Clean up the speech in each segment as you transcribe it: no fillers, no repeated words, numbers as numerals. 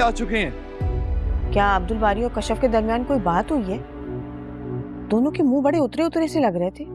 आ चुके हैं। क्या अब्दुल बारी और कशफ के दरमियान कोई बात हुई है? दोनों के मुंह बड़े उतरे उतरे से लग रहे थे।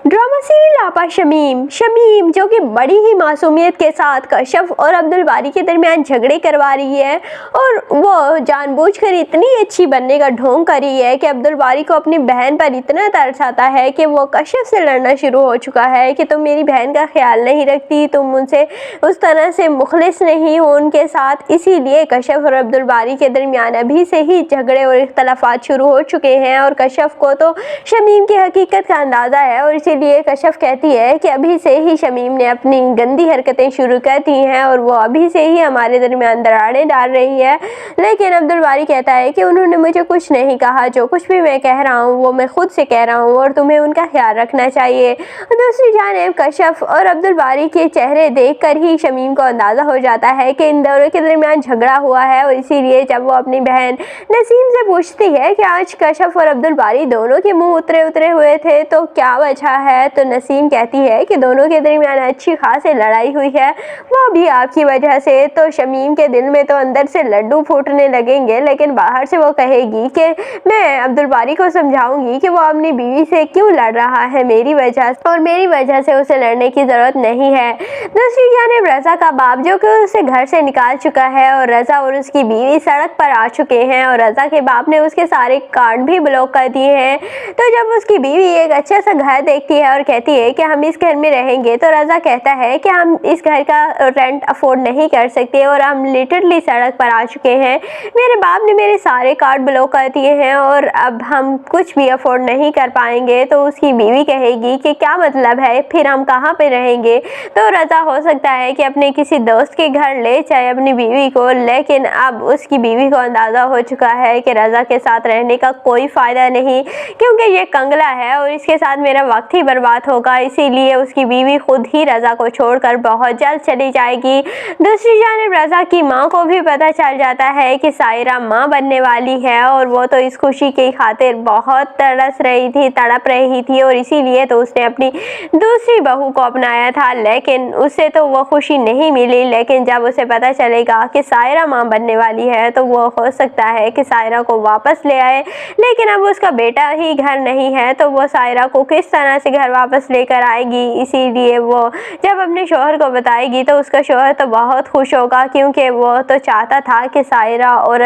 ड्रामा सीरियल आपा शमीम जो कि बड़ी ही मासूमियत के साथ कशफ और अब्दुल बारी के दरमियान झगड़े करवा रही है और वो जानबूझकर इतनी अच्छी बनने का ढोंग कर रही है कि अब्दुल बारी को अपनी बहन पर इतना तरस आता है कि वो कशफ से लड़ना शुरू हो चुका है कि तुम मेरी बहन का ख्याल नहीं रखती, तुम उनसे उस तरह से मुखलिस नहीं हो उनके साथ। इसीलिए कशफ और अब्दुल बारी के दरमियान अभी से ही झगड़े और इख्तलाफात शुरू हो चुके हैं और कशफ को तो शमीम की हकीकत का अंदाज़ा है और लिए कशफ कहती है कि अभी से ही शमीम ने अपनी गंदी हरकतें शुरू कर दी हैं और वो अभी से ही हमारे दरमियान दरारें डाल रही है। लेकिन अब्दुल बारी कहता है कि उन्होंने मुझे कुछ नहीं कहा, जो कुछ भी मैं कह रहा हूँ वो मैं खुद से कह रहा हूँ और तुम्हें उनका ख्याल रखना चाहिए। दूसरी जानिब कशफ और अब्दुल बारी के चेहरे देख कर ही शमीम को अंदाज़ा हो जाता है कि इन दोनों के दरमियान झगड़ा हुआ है और इसीलिए जब वो अपनी बहन नसीम से पूछती है कि आज कशफ और अब्दुल बारी दोनों के मुँह उतरे हुए थे तो क्या वजह है, तो नसीम कहती है कि दोनों के दरमियान अच्छी खासी लड़ाई हुई है, वो भी आपकी वजह से। तो शमीम के दिल में तो अंदर से लड्डू फूटने लगेंगे, लेकिन बाहर से वो कहेगी कि मैं अब्दुल बारी को समझाऊंगी कि वो अपनी बीवी से क्यों लड़ रहा है मेरी वजह से, और मेरी वजह से उसे लड़ने की ज़रूरत नहीं है। दूसरी जानिब रज़ा का बाप जो कि उसे घर से निकाल चुका है और रज़ा और उसकी बीवी सड़क पर आ चुके हैं और रज़ा के बाप ने उसके सारे कार्ड भी ब्लॉक कर दिए हैं। तो जब उसकी बीवी एक अच्छा सा घर देखती है और कहती है कि हम इस घर में रहेंगे, तो रज़ा कहता है कि हम इस घर का रेंट अफोर्ड नहीं कर सकते और हम लिटरली सड़क पर आ चुके हैं, मेरे बाप ने मेरे सारे कार्ड ब्लॉक कर दिए हैं और अब हम कुछ भी अफोर्ड नहीं कर पाएंगे। तो उसकी बीवी कहेगी कि क्या मतलब है, फिर हम कहाँ पे रहेंगे। तो रज़ा हो सकता है कि अपने किसी दोस्त के घर ले जाए अपनी बीवी को, लेकिन अब उसकी बीवी को अंदाज़ा हो चुका है कि रज़ा के साथ रहने का कोई फ़ायदा नहीं, क्योंकि ये कंगला है और इसके साथ मेरा वक्त ही बर्बाद होगा। इसीलिए उसकी बीवी खुद ही रज़ा को छोड़कर बहुत जल्द चली जाएगी। दूसरी जानिब रज़ा की माँ को भी पता चल जाता है कि सायरा माँ बनने वाली है और वो तो इस खुशी की खातिर बहुत तड़प रही थी और इसीलिए तो उसने अपनी दूसरी बहू को अपनाया था, लेकिन उसे तो वो खुशी नहीं मिली। लेकिन जब उसे पता चलेगा कि सायरा माँ बनने वाली है तो वो हो सकता है कि सायरा को वापस ले आए, लेकिन अब उसका बेटा ही घर नहीं है तो वो सायरा को किस तरह से घर वापस लेकर आएगी। इसीलिए वो जब अपने शौहर को बताएगी तो उसका शौहर तो बहुत खुश होगा, क्योंकि वो तो चाहता था कि सायरा और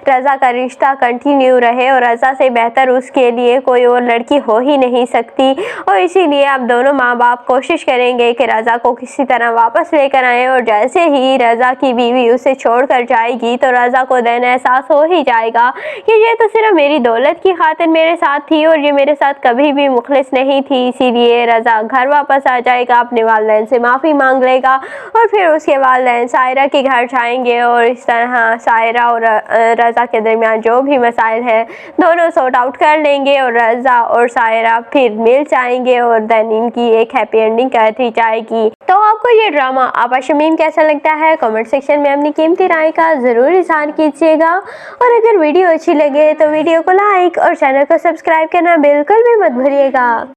रज़ा का रिश्ता कंटिन्यू रहे और रज़ा से बेहतर उसके लिए कोई और लड़की हो ही नहीं सकती। और इसीलिए अब दोनों माँ बाप कोशिश करेंगे कि रज़ा को किसी तरह वापस लेकर आएँ और जैसे ही रज़ा की बीवी उसे छोड़ कर जाएगी तो रज़ा को देन एहसास हो ही जाएगा कि ये तो सिर्फ मेरी दौलत की खातिर मेरे साथ थी और ये मेरे साथ कभी भी मुखलिस नहीं थी। इसीलिए रज़ा घर वापस आ जाएगा, अपने वालिदैन से माफ़ी मांग लेगा और फिर उसके वालिदैन सायरा के घर जाएंगे और इस तरह सायरा और रज़ा के दरमियान जो भी मसाइल हैं दोनों सॉर्ट आउट कर लेंगे और रज़ा और सायरा फिर मिल जाएंगे और देन इनकी एक हैप्पी एंडिंग कर दी जाएगी। तो आपको ये ड्रामा आपा शमीम कैसा लगता है, कमेंट सेक्शन में अपनी कीमती राय का ज़रूर इज़हार कीजिएगा और अगर वीडियो अच्छी लगे तो वीडियो को लाइक और चैनल को सब्सक्राइब करना बिल्कुल भी मत भूलिएगा।